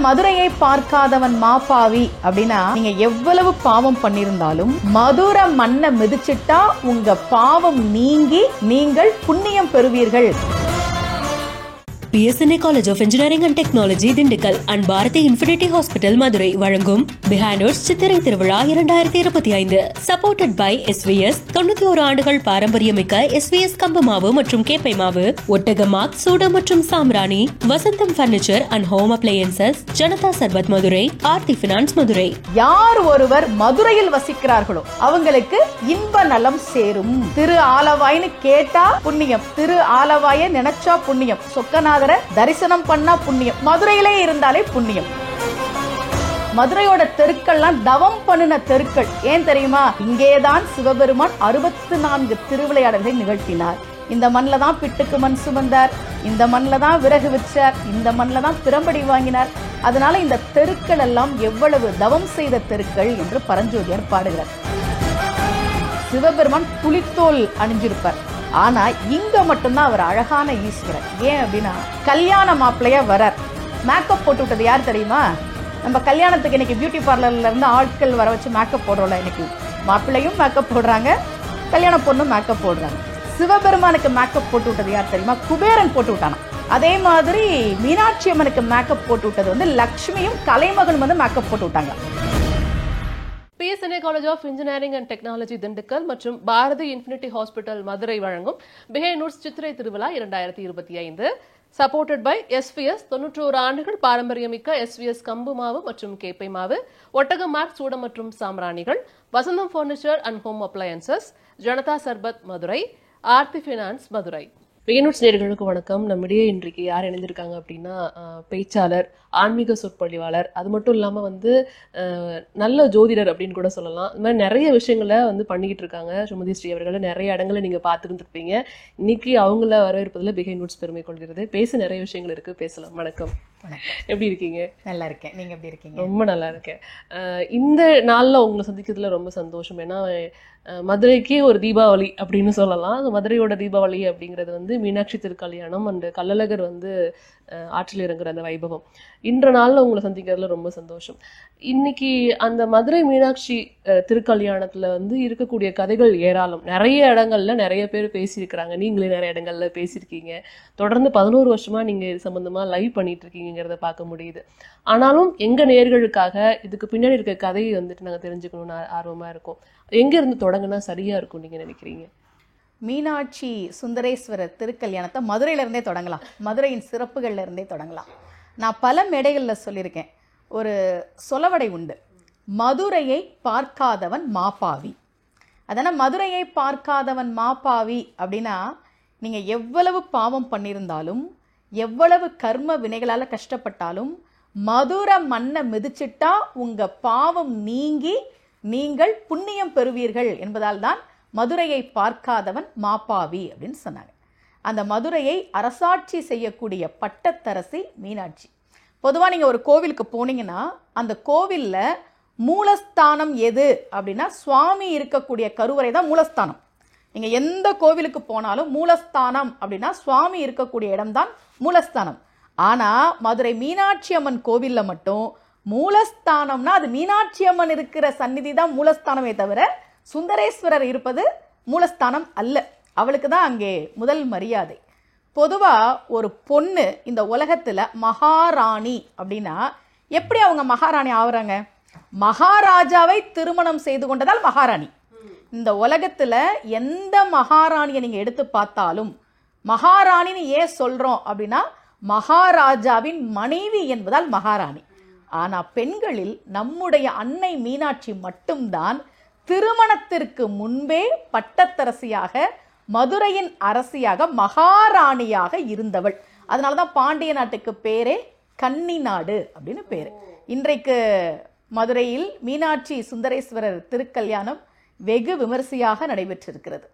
மதுரையை பார்க்காதவன் மாபாவி அப்படின்னா, நீங்க எவ்வளவு பாவம் பண்ணிருந்தாலும் மதுரை மண்ணை மிதிச்சிட்டா உங்க பாவம் நீங்கி நீங்கள் புண்ணியம் பெறுவீர்கள். BSNA College of Engineering and Technology Dindigul and Bharathi infinity hospital Madurai வழங்கும் Behind Doors சித்திரை திருவிழா 2025 சப்போர்ட்டட் பை SVS. 91 ஆண்டுகள் பாரம்பரியமிக்க SVS கம்பு மாவு மற்றும் கேப்பை மாவு, ஒட்டக மார்க், சூடம் மற்றும் சாம்ராணி, Vasantham furniture and home appliances, Janata சர்பத் மதுரை, ஆர்த்தி பினான்ஸ் மதுரை. யார் ஒருவர் மதுரையில் வசிக்கிறார்களோ அவங்களுக்கு இன்ப நலம் சேரும். திரு ஆலவாய்னு கேட்டா புண்ணியம், திரு ஆலவாய நினைச்சா புண்ணியம், சொக்கநாதர் தரிசனம் பண்ணா புண்ணியம், மதுரையிலே இருந்தாலே புண்ணியம். மதுரையோட தெருக்கள்லாம் தவம் பண்ணின தெருக்கள். ஏன் தெரியுமா? இங்கேதான் சிவபெருமான் 64 திருவிளையாடல்களை நிகழ்த்தினார். இந்த மண்ணில் தான் பிட்டுக்கு மண் சுமந்தார், இந்த மண்ணில் தான் விறகு வச்சார், இந்த மண்ணில் தான் பிரம்படி வாங்கினார். அதனால இந்த தெருக்கள் எல்லாம் எவ்வளவு தவம் செய்த தெருக்கள் என்று பரஞ்சோதியார் பாடுகிறார். சிவபெருமான் புலித்தோல் அணிஞ்சிருப்பார். ஆனா இங்க மட்டும்தான் அவர் அழகான ஈஸ்வரர். ஏன் அப்படின்னா, கல்யாண மாப்பிள்ளையா வரார். மேக்கப் போட்டு விட்டது யார் தெரியுமா? நம்ம கல்யாணத்துக்கு இன்னைக்கு பியூட்டி பார்லர்ல இருந்து ஆட்கள் வர வச்சு மேக்கப் போடுறோம்ல, இன்னைக்கு மாப்பிள்ளையும் மேக்கப் போடுறாங்க, கல்யாண பொண்ணும் மேக்கப் போடுறாங்க. சிவபெருமானுக்கு மேக்கப் போட்டு விட்டது யார் தெரியுமா? குபேரன் போட்டு விட்டானா. அதே மாதிரி மீனாட்சி அம்மனுக்கு மேக்கப் போட்டு விட்டது லக்ஷ்மியும் கலைமகன் மேக்கப் போட்டு விட்டாங்க. BSNA College of Engineering and Technology Dindigul மற்றும் பாரதி இன்ஃபினிட்டி ஹாஸ்பிட்டல் மதுரை வழங்கும் Behind Doors சித்திரை திருவிழா 2025 சப்போர்ட்டட் பை SVS. 91 ஆண்டுகள் பாரம்பரியமிக்க SVS கம்பு மாவு மற்றும் கேப்பை மாவு, ஒட்டக மார்க், சூடம் மற்றும் சாம்ராணிகள், Vasantham furniture and home appliances, Janata சர்பத் Madurai, Aarthi finance Madurai. Behind Doors நேயர்களுக்கு வணக்கம். நம்மிடையே இன்றைக்கு யார் இணைந்திருக்காங்க அப்படின்னா, பேச்சாளர், ஆன்மீக சொற்பொழிவாளர், அது மட்டும் இல்லாமல் நல்ல ஜோதிடர் அப்படின்னு கூட சொல்லலாம். இந்த மாதிரி நிறைய விஷயங்களை பண்ணிக்கிட்டு இருக்காங்க சுமதி ஸ்ரீ அவர்களை. நிறைய இடங்களை நீங்கள் பார்த்துருந்துருப்பீங்க. இன்னைக்கு அவங்கள வரவேற்பதில் Behind Doors பெருமை கொள்கிறது. பேச நிறைய விஷயங்கள் இருக்கு, பேசலாம். வணக்கம், எப்படி இருக்கீங்க? நல்லா இருக்கேன், நீங்க எப்படி இருக்கீங்க? ரொம்ப நல்லா இருக்கேன். இந்த நாளில் உங்களை சந்திக்கிறதுல ரொம்ப சந்தோஷம். ஏன்னா மதுரைக்கே ஒரு தீபாவளி அப்படின்னு சொல்லலாம். மதுரையோட தீபாவளி அப்படிங்கிறது மீனாட்சி திருக்கல்யாணம் அண்ட் கள்ளழகர் ஆற்றில் இறங்குற அந்த வைபவம். இன்ற நாளில் உங்களை சந்திக்கிறதுல ரொம்ப சந்தோஷம். இன்னைக்கு அந்த மதுரை மீனாட்சி திருக்கல்யாணத்துல இருக்கக்கூடிய கதைகள் ஏராளம். நிறைய இடங்கள்ல நிறைய பேர் பேசியிருக்கிறாங்க. நீங்களே நிறைய இடங்கள்ல பேசியிருக்கீங்க. தொடர்ந்து 11 வருஷமா நீங்க இது சம்பந்தமா லைவ் பண்ணிட்டு இருக்கீங்கிறத பார்க்க முடியுது. ஆனாலும் எங்க நேயர்களுக்காக இதுக்கு பின்னாடி இருக்க கதையை நாங்க தெரிஞ்சுக்கணும்னு ஆர்வமா இருக்கும். எங்க இருந்து தொடங்கினா சரியா இருக்கும் நீங்க நினைக்கிறீங்க? மீனாட்சி சுந்தரேஸ்வரர் திருக்கல்யாணத்தை மதுரையில இருந்தே தொடங்கலாம். மதுரையின் சிறப்புகள்ல இருந்தே தொடங்கலாம். நான் பல மேடைகளில் சொல்லியிருக்கேன். ஒரு சொலவடை உண்டு, மதுரையை பார்க்காதவன் மாபாவி. அதனால் மதுரையை பார்க்காதவன் மாபாவி அப்படின்னா, நீங்க எவ்வளவு பாவம் பண்ணியிருந்தாலும், எவ்வளவு கர்ம வினைகளால் கஷ்டப்பட்டாலும், மதுரை மண்ணை மிதிச்சிட்டா உங்க பாவம் நீங்கி நீங்கள் புண்ணியம் பெறுவீர்கள் என்பதால் தான் மதுரையை பார்க்காதவன் மாபாவி அப்படின்னு சொன்னாங்க. அந்த மதுரையை அரசாட்சி செய்யக்கூடிய பட்டத்தரசி மீனாட்சி. பொதுவாக நீங்கள் ஒரு கோவிலுக்கு போனீங்கன்னா, அந்த கோவிலில் மூலஸ்தானம் எது அப்படின்னா, சுவாமி இருக்கக்கூடிய கருவறை தான் மூலஸ்தானம். நீங்கள் எந்த கோவிலுக்கு போனாலும் மூலஸ்தானம் அப்படின்னா சுவாமி இருக்கக்கூடிய இடம்தான் மூலஸ்தானம். ஆனால் மதுரை மீனாட்சி அம்மன் கோவிலில் மட்டும் மூலஸ்தானம்னா அது மீனாட்சி அம்மன் இருக்கிற சந்நிதி தான் மூலஸ்தானமே தவிர சுந்தரேஸ்வரர் இருப்பது மூலஸ்தானம் அல்ல. அவளுக்கு தான் அங்கே முதல் மரியாதை. பொதுவாக ஒரு பொண்ணு இந்த உலகத்தில் மகாராணி அப்படின்னா எப்படி அவங்க மகாராணி ஆகுறாங்க? மகாராஜாவை திருமணம் செய்து கொண்டதால் மகாராணி. இந்த உலகத்தில் எந்த மகாராணியை நீங்கள் எடுத்து பார்த்தாலும், மகாராணின்னு ஏன் சொல்கிறோம் அப்படின்னா, மகாராஜாவின் மனைவி என்பதால் மகாராணி. ஆனால் பெண்களில் நம்முடைய அன்னை மீனாட்சி மட்டும்தான் திருமணத்திற்கு முன்பே பட்டத்தரசியாக, மதுரையின் அரசியாக, மகாராணியாக இருந்தவள். அதனாலதான் பாண்டிய நாட்டுக்கு பேரே கன்னி நாடு அப்படின்னு பேரு. இன்றைக்கு மதுரையில் மீனாட்சி சுந்தரேஸ்வரர் திருக்கல்யாணம் வெகு விமரிசையாக நடைபெற்றிருக்கிறது.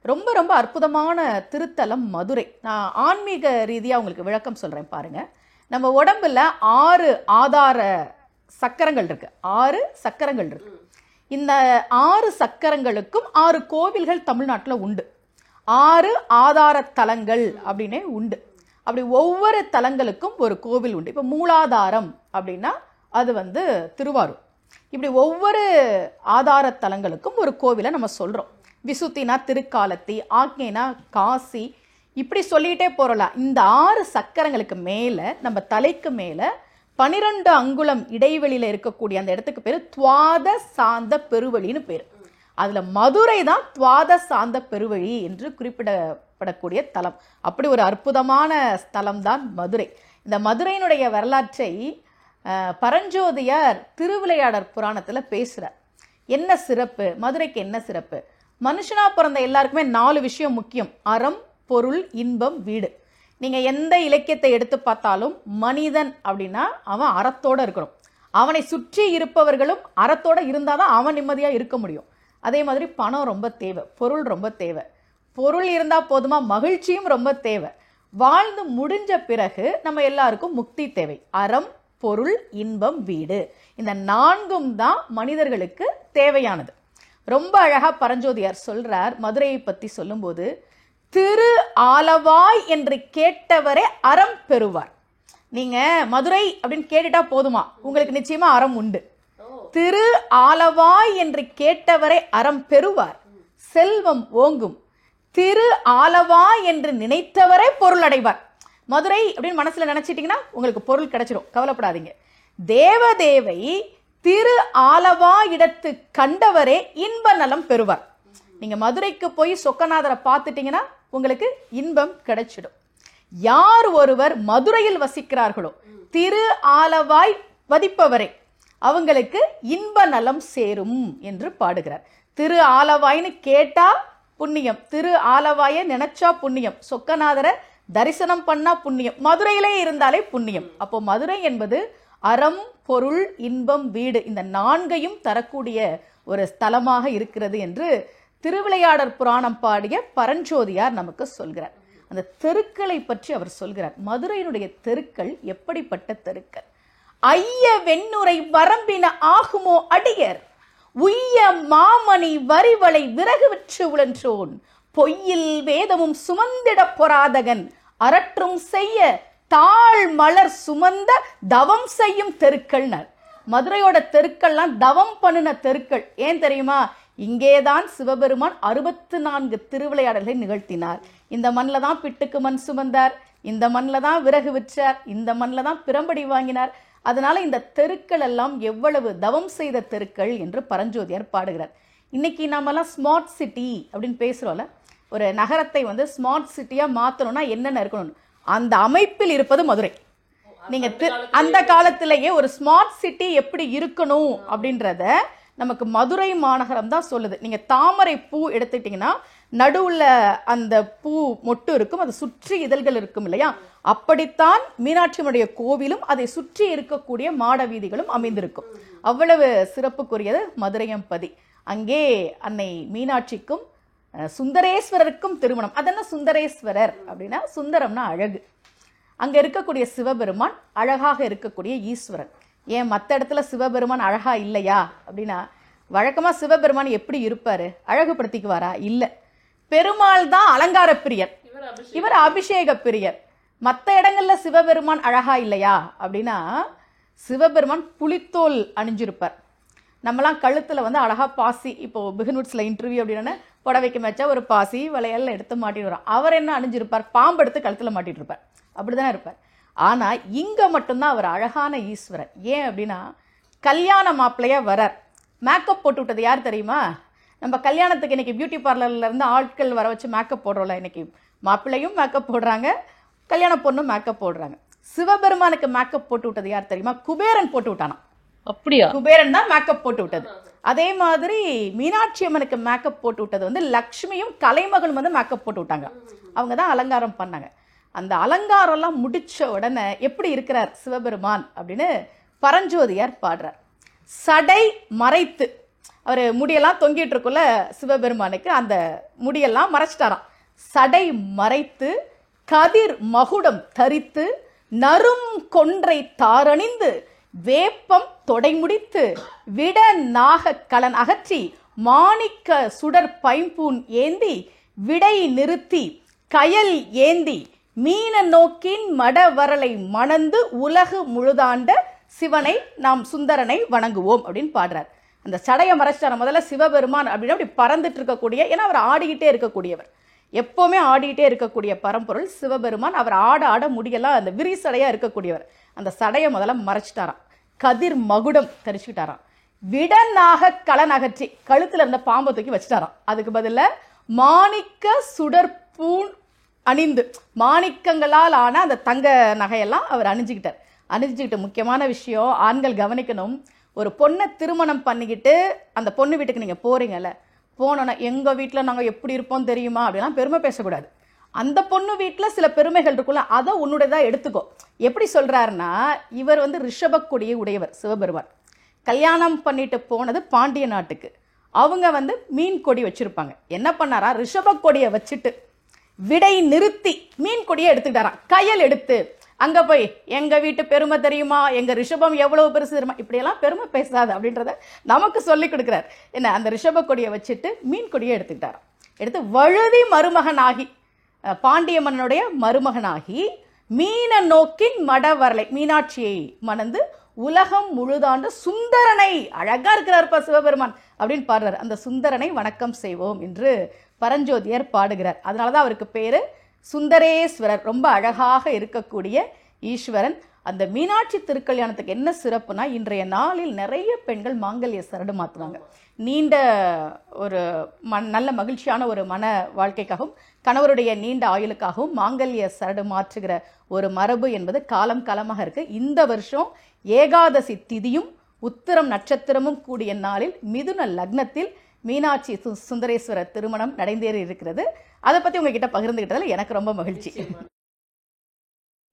ரொம்ப ரொம்ப அற்புதமான திருத்தலம் மதுரை. நான் ஆன்மீக ரீதியாக உங்களுக்கு விளக்கம் சொல்றேன் பாருங்க. நம்ம உடம்புல 6 ஆதார சக்கரங்கள் இருக்கு. 6 சக்கரங்கள் இருக்கு. இந்த 6 சக்கரங்களுக்கும் 6 கோவில்கள் தமிழ்நாட்டில் உண்டு. 6 ஆதார தலங்கள் அப்படின்னே உண்டு. அப்படி ஒவ்வொரு தலங்களுக்கும் ஒரு கோவில் உண்டு. இப்போ மூலாதாரம் அப்படின்னா அது திருவாரூர். இப்படி ஒவ்வொரு ஆதார தலங்களுக்கும் ஒரு கோவிலை நம்ம சொல்கிறோம். விசுத்தினா திருக்காலத்தி, ஆக்ஞைனா காசி, இப்படி சொல்லிகிட்டே போகிறலாம். இந்த 6 சக்கரங்களுக்கு மேலே, நம்ம தலைக்கு மேலே 12 அங்குலம் இடைவெளியில் இருக்கக்கூடிய அந்த இடத்துக்கு பேர் துவாத சாந்த பெருவழின்னு பேர். அதில் மதுரை தான் துவாத சாந்த பெருவழி என்று குறிப்பிடப்படக்கூடிய தலம். அப்படி ஒரு அற்புதமான ஸ்தலம் தான் மதுரை. இந்த மதுரையினுடைய வரலாற்றை பரஞ்சோதியார் திருவிளையாடற் புராணத்தில் பேசுகிறார். என்ன சிறப்பு, மதுரைக்கு என்ன சிறப்பு? மனுஷனா பிறந்த எல்லாருக்குமே 4 விஷயம் முக்கியம்: அறம், பொருள், இன்பம், வீடு. நீங்கள் எந்த இலக்கியத்தை எடுத்து பார்த்தாலும் மனிதன் அப்படின்னா அவன் அறத்தோடு இருக்கணும். அவனை சுற்றி இருப்பவர்களும் அறத்தோடு இருந்தால் தான் அவன் நிம்மதியாக இருக்க முடியும். அதே மாதிரி பணம் ரொம்ப தேவை, பொருள் ரொம்ப தேவை. பொருள் இருந்தால் போதுமா, மகிழ்ச்சியும் ரொம்ப தேவை. வாழ்ந்து முடிஞ்ச பிறகு நம்ம எல்லாருக்கும் முக்தி தேவை. அறம், பொருள், இன்பம், வீடு, இந்த 4ம் தான் மனிதர்களுக்கு தேவையானது. ரொம்ப அழகா பரஞ்சோதியார் சொல்றார். மதுரையை பற்றி சொல்லும்போது, திரு ஆலவாய் என்று கேட்டவரே அறம் பெறுவார். நீங்க மதுரை அப்படின்னு கேட்டுட்டா போதுமா, உங்களுக்கு நிச்சயமா அறம் உண்டு. திரு ஆலவாய் என்று கேட்டவரை அறம் பெறுவார், செல்வம் ஓங்கும். திரு ஆலவாய் என்று நினைத்தவரை பொருள் அடைவார். மதுரை அப்படின்னு மனசுல நினைச்சிட்டீங்கன்னா உங்களுக்கு பொருள் கிடைச்சிடும், கவலைப்படாதீங்க. தேவதேவை திரு ஆலவாய் இடத்து கண்டவரே இன்ப நலம் பெறுவார். நீங்க மதுரைக்கு போய் சொக்கநாதரை பார்த்துட்டீங்கன்னா உங்களுக்கு இன்பம் கிடைச்சிடும். யார் ஒருவர் மதுரையில் வசிக்கிறார்களோ, திரு ஆலவாய் வதிப்பவரே, அவங்களுக்கு இன்ப நலம் சேரும் என்று பாடுகிறார். திரு ஆலவாய்னு கேட்டா புண்ணியம், திரு ஆலவாயை நினைச்சா புண்ணியம், சொக்கநாதரை தரிசனம் பண்ணா புண்ணியம், மதுரையிலே இருந்தாலே புண்ணியம். அப்போ மதுரை என்பது அறம், பொருள், இன்பம், வீடு, இந்த 4ஐயும் தரக்கூடிய ஒரு ஸ்தலமாக இருக்கிறது என்று திருவிளையாடற் புராணம் பாடிய பரஞ்சோதியார் நமக்கு சொல்கிறார். அந்த தெருக்களை பற்றி அவர் சொல்கிறார். மதுரையினுடைய தெருக்கள் எப்படிப்பட்ட தெருக்கள்? ஐய வெண்ணுரை வரம்பின ஆகுமோ அடியர், உய்ய மாமணி வரிவளை விறகு விற்று உழன்றோன், பொய்யில் வேதமும் சுமந்திட பொறாதகன், அரற்றும் செய்ய தாழ் மலர் சுமந்த தவம் செய்யும் தெருக்கள்னர். மதுரையோட தெருக்கள்லாம் தவம் பண்ணின தெருக்கள். ஏன் தெரியுமா? இங்கேதான் சிவபெருமான் 64 திருவிளையாடல்களை நிகழ்த்தினார். இந்த மண்ணில் தான் பிட்டுக்கு மண் சுமந்தார், இந்த மண்ணில் தான் விறகு விற்றார், இந்த மண்ணில் தான் பிரம்படி வாங்கினார். அதனால இந்த தெருக்கள் எல்லாம் எவ்வளவு தவம் செய்த தெருக்கள் என்று பரஞ்சோதியார் பாடுகிறார். இன்னைக்கு நாமெல்லாம் ஸ்மார்ட் சிட்டி அப்படின்னு பேசுறோம்ல, ஒரு நகரத்தை ஸ்மார்ட் சிட்டியா மாத்தணும்னா என்னென்ன இருக்கணும், அந்த அமைப்பில் இருப்பது மதுரை. நீங்க அந்த காலத்திலேயே ஒரு ஸ்மார்ட் சிட்டி எப்படி இருக்கணும் அப்படின்றத நமக்கு மதுரை மாநகரம் தான் சொல்லுது. நீங்க தாமரை பூ எடுத்துக்கிட்டீங்கன்னா நடுவுல அந்த பூ மொட்டு இருக்கும், அதை சுற்றி இதழ்கள் இருக்கும் இல்லையா? அப்படித்தான் மீனாட்சியம்மனுடைய கோவிலும் அதை சுற்றி இருக்கக்கூடிய மாட வீதிகளும் அமைந்திருக்கும். அவ்வளவு சிறப்புக்குரியது மதுரையம்பதி. அங்கே அன்னை மீனாட்சிக்கும் சுந்தரேஸ்வரருக்கும் திருமணம். அதென்ன சுந்தரேஸ்வரர் அப்படின்னா, சுந்தரம்னா அழகு. அங்க இருக்கக்கூடிய சிவபெருமான் அழகாக இருக்கக்கூடிய ஈஸ்வரன். ஏன் மற்ற இடத்துல சிவபெருமான் அழகா இல்லையா அப்படின்னா, வழக்கமா சிவபெருமான் எப்படி இருப்பாரு, அழகுபடுத்திக்குவாரா? இல்லை, பெருமாள் தான் அலங்கார பிரியர், இவர் அபிஷேக பிரியர். மற்ற இடங்கள்ல சிவபெருமான் அழகா இல்லையா அப்படின்னா, சிவபெருமான் புலித்தோல் அணிஞ்சிருப்பார். நம்மலாம் கழுத்துல அழகா பாசி, இப்போ பிகின்வுட்ஸ்ல இன்டர்வியூ அப்படின்னா புடவைக்கு மேட்சா ஒரு பாசி வளையல் எடுத்து மாட்டிட்டு வரோம். அவர் என்ன அணிஞ்சிருப்பார்? பாம்பு எடுத்து கழுத்துல மாட்டிட்டு இருப்பார், அப்படிதானே இருப்பார். ஆனா இங்க மட்டும்தான் அவர் அழகான ஈஸ்வரன். ஏன் அப்படின்னா, கல்யாண மாப்பிள்ளையா வரார். மேக்கப் போட்டு விட்டது யார் தெரியுமா? நம்ம கல்யாணத்துக்கு இன்னைக்கு பியூட்டி பார்லர்ல இருந்து ஆட்கள் வர வச்சு மேக்கப் போடுறோம்ல, இன்னைக்கு மாப்பிள்ளையும் மேக்கப் போடுறாங்க, கல்யாண பொண்ணும் மேக்கப் போடுறாங்க. சிவபெருமானுக்கு மேக்கப் போட்டு விட்டது யார் தெரியுமா? குபேரன் போட்டு விட்டானா. அப்படியா? குபேரன் தான் மேக்கப் போட்டு விட்டது. அதே மாதிரி மீனாட்சி அம்மனுக்கு மேக்கப் போட்டு விட்டது லக்ஷ்மியும் கலைமகளும் மேக்கப் போட்டு விட்டாங்க. அவங்க தான் அலங்காரம் பண்ணாங்க. அந்த அலங்காரம்லாம் முடிச்ச உடனே எப்படி இருக்கிறார் சிவபெருமான் அப்படின்னு பரஞ்சோதியார் பாடுறார். சடை மறைத்து, அவர் முடியெல்லாம் தொங்கிட்டு இருக்குள்ள சிவபெருமானுக்கு அந்த முடியெல்லாம் மறைச்சிட்டாராம். சடை மறைத்து, கதிர் மகுடம் தரித்து, நரும் கொன்றை தாரணிந்து, வேப்பம் தொடை முடித்து, விட நாக கலன் அகற்றி, மாணிக்க சுடர் பைம்பூன் ஏந்தி, விடை நிறுத்தி, கயல் ஏந்தி, மீன நோக்கின் மடவரலை மணந்து உலகு முழுதாண்ட சிவனை நாம் சுந்தரனை வணங்குவோம் அப்படின்னு பாடுறார். அந்த சடையை மறைச்சார முதல்ல சிவபெருமான் அப்படின்னு அப்படி பறந்துட்டு இருக்கக்கூடிய, ஏன்னா அவர் ஆடிக்கிட்டே இருக்கக்கூடியவர், எப்பவுமே ஆடிக்கிட்டே இருக்கக்கூடிய பரம்பொருள் சிவபெருமான். அவர் ஆட ஆட முடியெல்லாம் அந்த விரிசடையா இருக்கக்கூடியவர். அந்த சடையை முதல்ல மறைச்சிட்டாராம், கதிர் மகுடம் தரிச்சுக்கிட்டாராம், விடனாக கலநகற்றி கழுத்துல இருந்த பாம்பை தூக்கி வச்சுட்டாராம். அதுக்கு பதில மாணிக்க சுடற்பூண் அணிந்து மாணிக்கங்களால் ஆன அந்த தங்க நகையெல்லாம் அவர் அணிஞ்சுக்கிட்டு முக்கியமான விஷயம் ஆண்கள் கவனிக்கணும். ஒரு பொண்ணை திருமணம் பண்ணிக்கிட்டு அந்த பொண்ணு வீட்டுக்கு நீங்க போறீங்கல்ல, போனோன்னா எங்க வீட்டில் நாங்கள் எப்படி இருப்போம் தெரியுமா அப்படிலாம் பெருமை பேசக்கூடாது. அந்த பொண்ணு வீட்டில் சில பெருமைகள் இருக்குல்ல, அதை உன்னுடையதாக எடுத்துக்கோ. எப்படி சொல்றாருன்னா, இவர் ரிஷபக்கொடியை உடையவர் சிவபெருமான். கல்யாணம் பண்ணிட்டு போனது பாண்டிய நாட்டுக்கு. அவங்க மீன் கொடி வச்சிருப்பாங்க. என்ன பண்ணாரா, ரிஷபக்கொடியை வச்சுட்டு விடை நிறுத்தி மீன் கொடியை எடுத்துக்கிட்டாராம். கையில் எடுத்து அங்க போய் எங்க வீட்டு பெருமை தெரியுமா, எங்க ரிஷபம் எவ்வளவு பெருசு தெரியுமா, இப்படியெல்லாம் பெருமை பேசாது அப்படின்றத நமக்கு சொல்லி கொடுக்கிறார். என்ன, அந்த ரிஷப கொடியை வச்சுட்டு மீன் கொடியை எடுத்துக்கிட்டாராம். எடுத்து வழுதி மருமகனாகி, பாண்டிய மன்னனுடைய மருமகனாகி, மீன நோக்கின் மடவரலை மீனாட்சியை மணந்து உலகம் முழுதாண்டு சுந்தரனை, அழகா இருக்கிறார்ப்பா சிவபெருமான் அப்படின்னு பாடுறார். அந்த சுந்தரனை வணக்கம் செய்வோம் என்று பரஞ்சோதியர் பாடுகிறார். அதனாலதான் அவருக்கு பேரு சுந்தரேஸ்வரர், ரொம்ப அழகாக இருக்கக்கூடிய ஈஸ்வரன். அந்த மீனாட்சி திருக்கல்யாணத்துக்கு என்ன சிறப்புனா, இன்றைய நாளில் நிறைய பெண்கள் மாங்கல்ய சரடு மாத்துவாங்க. நீண்ட ஒரு நல்ல மகிழ்ச்சியான ஒரு மன வாழ்க்கைக்காகவும் கணவருடைய நீண்ட ஆயுளுக்காகவும் மாங்கல்ய சரடு மாற்றுகிற ஒரு மரபு என்பது காலம் காலமாக இருக்கு. இந்த வருஷம் ஏகாதசி திதியும் உத்திரம் நட்சத்திரமும் கூடிய நாளில் மிதுன லக்னத்தில் மீனாட்சி சுந்தரேஸ்வரர் திருமணம் நடைபெற இருக்கிறது. அதை பத்தி உங்ககிட்ட பகிர்ந்துகிட்டதுல எனக்கு ரொம்ப மகிழ்ச்சி.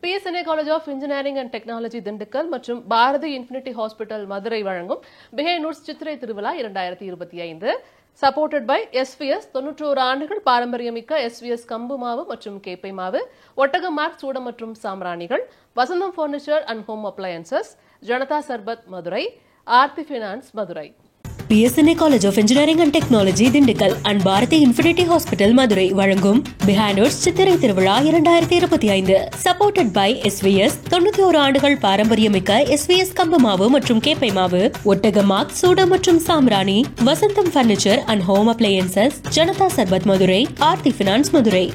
PSNA College of Engineering and Technology Dindigul மற்றும் பாரதி இன்ஃபினிட்டி ஹாஸ்பிட்டல் மதுரை வழங்கும் பிஹேனூர்ஸ் சித்திரை திருவிழா 2025 சப்போர்ட்டட் பை SVS 91 ஆண்டுகள் பாரம்பரியமிக்க SVS கம்பு மாவு மற்றும் கேப்பை மாவு, ஒட்டகம் மார்க் சூடம் மற்றும் சாம்ராணிகள், Vasantham furniture and home appliances, Janata சர்பத் Madurai, Aarthi finance Madurai. PSNA College of Engineering and Technology Dindigul and Bharathi infinity hospital Madurai வழங்கும் பிஹேனூர்ஸ் சித்திரை திருவிழா 2025 சப்போர்ட்டட் பை SVS 91 ஆண்டுகள் பாரம்பரியமிக்க SVS கம்பு மாவு மற்றும் கேப்பை மாவு, ஒட்டகம் மார்க் சூடம் மற்றும் சாம்ராணி, Vasantham furniture and home appliances, Janata சர்பத் மதுரை, ஆர்த்தி ஃபினான்ஸ் மதுரை.